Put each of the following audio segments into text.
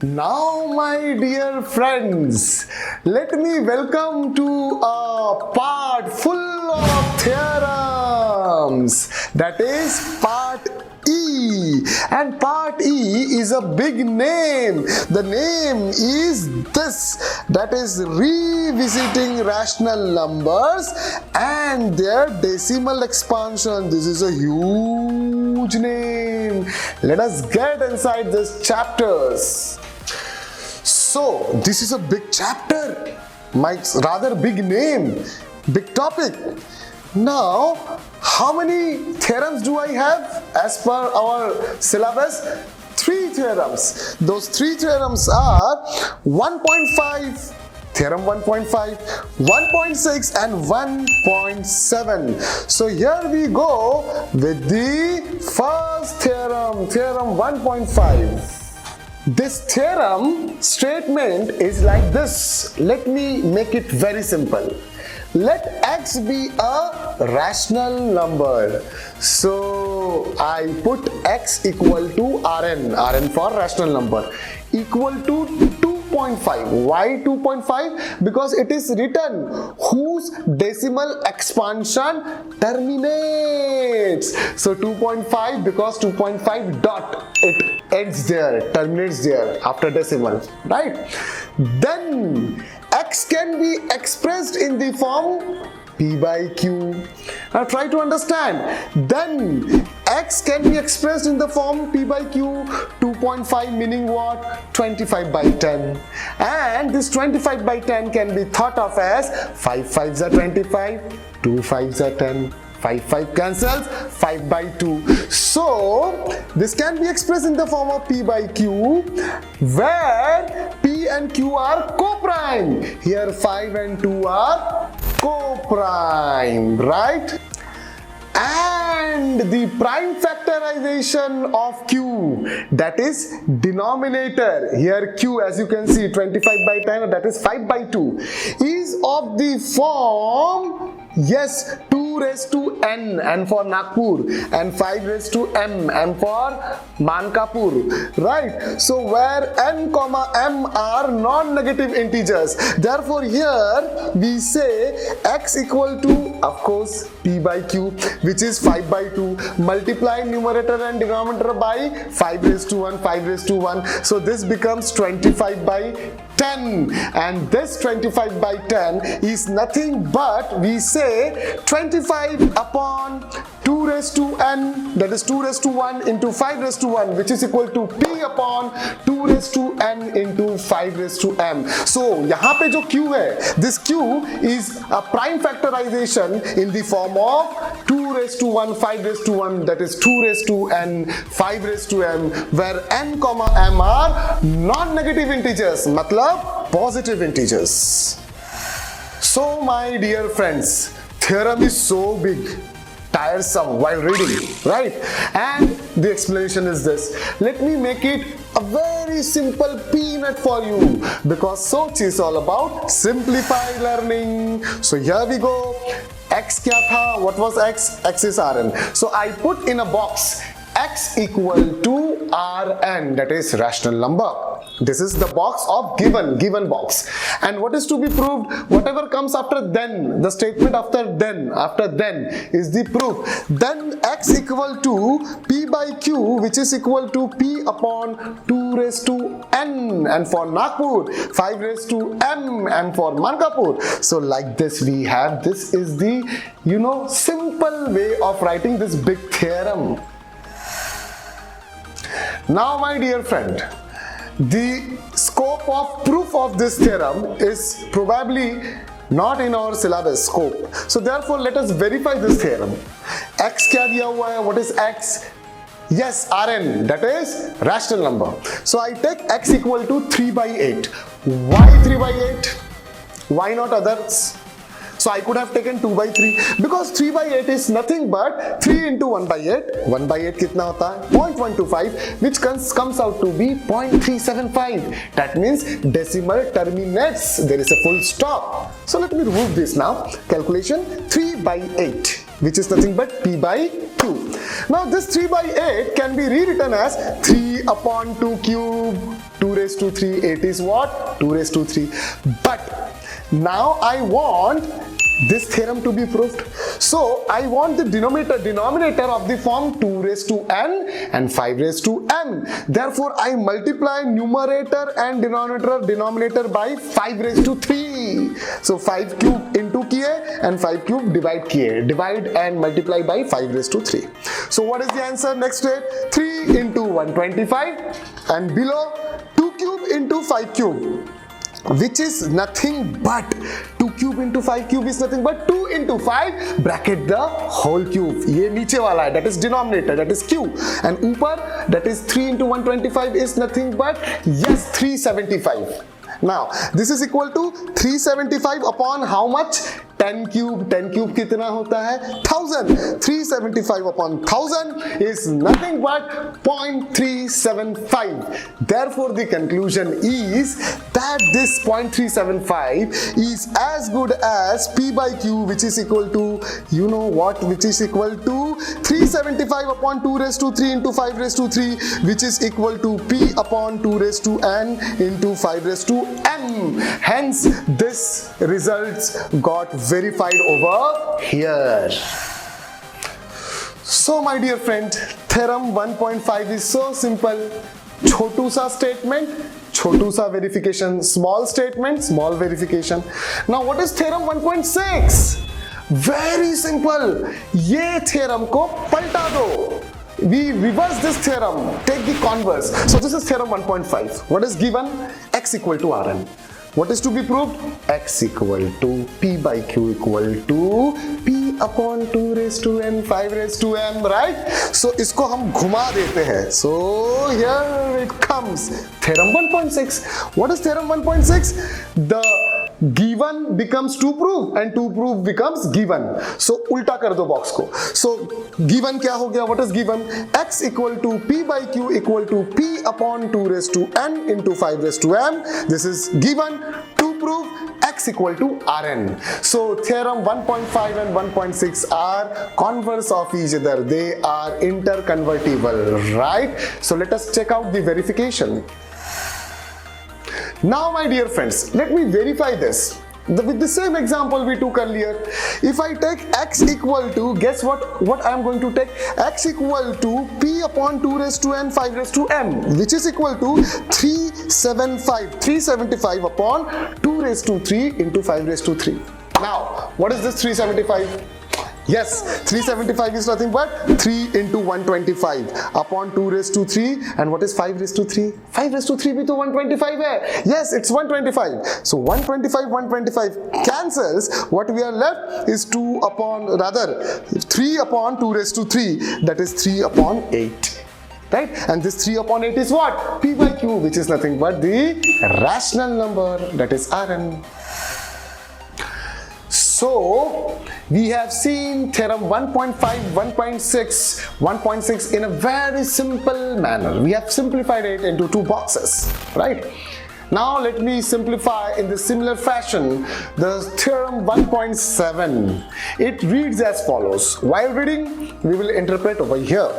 Now, my dear friends, let me welcome to a part full of theorems. That is part E. And part E is a big name. The name is this. That is revisiting rational numbers and their decimal expansion. This is a huge name. Let us get inside these chapters. So, this is a big chapter, my rather big name, big topic. Now, how many theorems do I have as per our syllabus? 3 theorems. Those 3 theorems are 1.5, theorem 1.5, 1.6 and 1.7. So here we go with the first theorem, theorem 1.5. This theorem statement is like this. Let me make it very simple. Let x be a rational number. So I put x equal to Rn for rational number, equal to 2.5. Why 2.5? Because it is written whose decimal expansion terminates. So 2.5 because 2.5 dot, it ends there, terminates there after decimal, right? Then x can be expressed in the form p by q. Now try to understand. Then x can be expressed in the form p by q, 2.5 meaning what? 25 by 10. And this 25 by 10 can be thought of as 5 5s are 25, 2 5s are 10. 5 cancels, 5 by 2. So this can be expressed in the form of p by q, where p and q are co-prime. Here 5 and 2 are co-prime, right? And the prime factorization of q, that is denominator, here q, as you can see, 25 by 10, that is 5 by 2, is of the form, yes, 2 raised to n and for Nagpur, and 5 raised to m and for Mankapur, right? So where n comma m are non-negative integers, therefore here we say x equal to, of course, p by q, which is 5 by 2, multiply numerator and denominator by 5 raised to 1, 5 raised to 1. So this becomes 25 by 10, and this 25 by 10 is nothing but, we say, 25 upon 2 raised to n, that is 2 raised to 1 into 5 raised to 1, which is equal to p upon 2 raised to n into 5 raised to m. So यहाँ पे जो q है, this q is a prime factorization in the form of 2 raised to 1, 5 raised to 1, that is 2 raised to n, 5 raised to m, where n comma m are non-negative integers, मतलब positive integers. So my dear friends, theorem is so big, tiresome while reading, right? And the explanation is this. Let me make it a very simple peanut for you, because Soch is all about simplified learning. So here we go. X kya tha? What was x? X is Rn. So I put in a box x equal to Rn, that is rational number. This is the box of given box. And what is to be proved? Whatever comes after then, the statement after then is the proof. Then x equal to p by q, which is equal to p upon 2 raised to n, and for Nagpur 5 raised to m, and for Mankapur. So like this we have, this is the simple way of writing this big theorem. Now my dear friend, the scope of proof of this theorem is probably not in our syllabus scope. So therefore let us verify this theorem. X क्या दिया हुआ है? What is x? Yes, Rn, that is rational number. So I take x equal to 3 by 8. Why 3 by 8? Why not others? So I could have taken 2 by 3, because 3 by 8 is nothing but 3 into 1 by 8. 1 by 8 कितना होता है? 0.125, which comes out to be 0.375. That means decimal terminates. There is a full stop. So let me remove this now. Calculation 3 by 8, which is nothing but p by q. Now this 3 by 8 can be rewritten as 3 upon 2 cube. 2 raised to 3, 8 is what? 2 raised to 3. But now I want this theorem to be proved. So I want the denominator of the form 2 raised to n and 5 raised to m. Therefore I multiply numerator and denominator by 5 raised to 3. So 5 cube into kiye and 5 cube divide kiye. Divide and multiply by 5 raised to 3. So what is the answer? Next rate, 3 into 125 and below 2 cube into 5 cube, which is nothing but 2 cube into 5 cube is nothing but 2 into 5 bracket the whole cube. ये नीचे वाला है, that is denominator, that is q, and ऊपर that is 3 into 125 is nothing but, yes, 375. Now this is equal to 375 upon how much? 10 cube. 10 cube कितना होता है? 1000. 375 upon 1000 is nothing but 0.375. Therefore the conclusion is that this 0.375 is as good as p by q, which is equal to, you know what, which is equal to 375 upon 2 raised to 3 into 5 raised to 3, which is equal to p upon 2 raised to n into 5 raised to m. Hence this results got verified over here. So my dear friend, theorem 1.5 is so simple. छोटू सा statement, छोटू सा verification, small statement, small verification. Now what is theorem 1.6? Very simple. ये theorem को पलटा दो. We reverse this theorem, take the converse. So this is theorem 1.5. What is given? X equal to Rn. What is to be proved? X equal to P by Q equal to P upon 2 raised to n 5 raised to m, right? So इसको हम घुमा देते हैं. So here it comes. Theorem 1.6. What is theorem 1.6? The given becomes to prove and to prove becomes given. So उल्टा कर दो box को. So given क्या हो गया? What is given? X equal to P by Q equal to P upon 2 raised to n into 5 raised to m. This is given. To prove, X equal to Rn. So theorem 1.5 and 1.6 are converse of each other. They are interconvertible, right? So let us check out the verification. Now my dear friends, let me verify this. With the same example we took earlier, if I take x equal to, guess what I am going to take? X equal to p upon 2 raised to n 5 raised to m, which is equal to 375 upon 2 raised to 3 into 5 raised to 3. Now what is this 375? Yes, 375 is nothing but 3 into 125 upon 2 raised to 3, and what is 5 raised to 3? 5 raised to 3 भी तो 125 है. Yes, it's 125. So 125 cancels. What we are left is 3 upon 2 raised to 3, that is 3 upon 8. Right? And this 3 upon 8 is what? P by Q, which is nothing but the rational number, that is Rn. So we have seen theorem 1.5, 1.6, 1.6 in a very simple manner. We have simplified it into 2 boxes, right? Now let me simplify in the similar fashion the theorem 1.7. It reads as follows. While reading, we will interpret over here.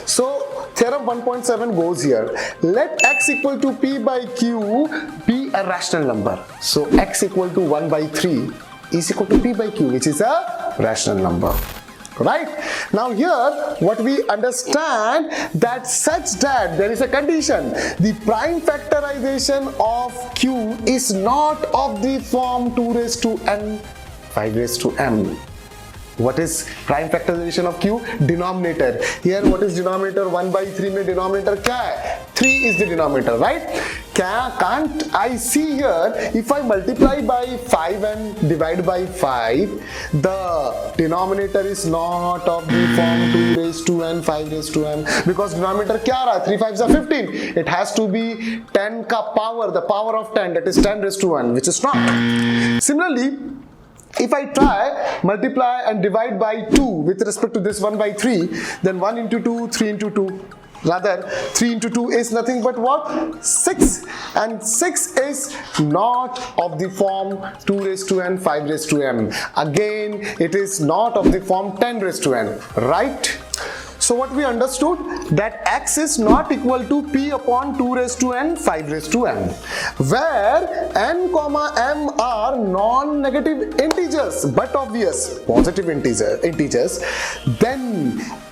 So theorem 1.7 goes here. Let x equal to p by q be a rational number. So x equal to 1 by 3 is equal to p by q, which is a rational number, right? Now here what we understand that such that there is a condition, the prime factorization of q is not of the form 2 raised to n 5 raised to m. What is prime factorization of q? Denominator. Here what is denominator? 1 by 3 में denominator क्या है? 3 is the denominator, right? Can't I see here, if I multiply by 5 and divide by 5, the denominator is not of the form 2 raised to n 5 raised to m, because denominator क्या रहा? 3 5s are 15. It has to be 10 का power, the power of 10, that is 10 raised to 1, which is not. Similarly, if I try multiply and divide by 2 with respect to this 1 by 3, then 1 into 2, 3 into 2. Rather, 3 into 2 is nothing but what? 6. And 6 is not of the form 2 raised to n, 5 raised to m. Again, it is not of the form 10 raised to n, right? So what we understood, that x is not equal to p upon 2 raised to n 5 raised to m, where n comma m are non-negative integers but obvious positive integers, then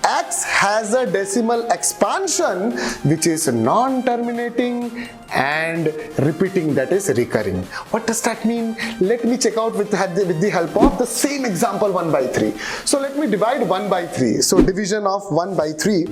x has a decimal expansion which is non-terminating and repeating, that is recurring. What does that mean? Let me check out with the help of the same example 1 by 3. So let me divide 1 by 3. So division of 1 by 3.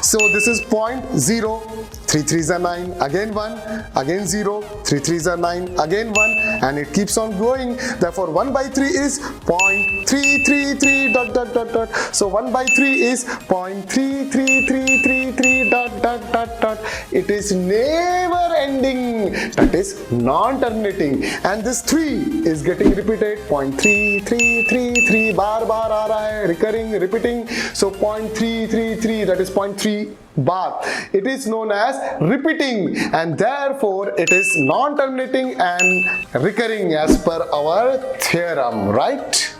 So this is 0.0, 3 3s are 9, again 1, again 0, 3 3s are 9, again 1, and it keeps on going. Therefore 1 by 3 is 0.333 dot dot dot dot. So 1 by 3 is 0.33333 dot dot dot dot. It is never ending, that is non-terminating, and this 3 is getting repeated. 0.3333 बार बार आ रहा है, recurring, repeating. So 0.333, that is 0.3 bar. It is known as repeating, and therefore it is non-terminating and recurring as per our theorem, right?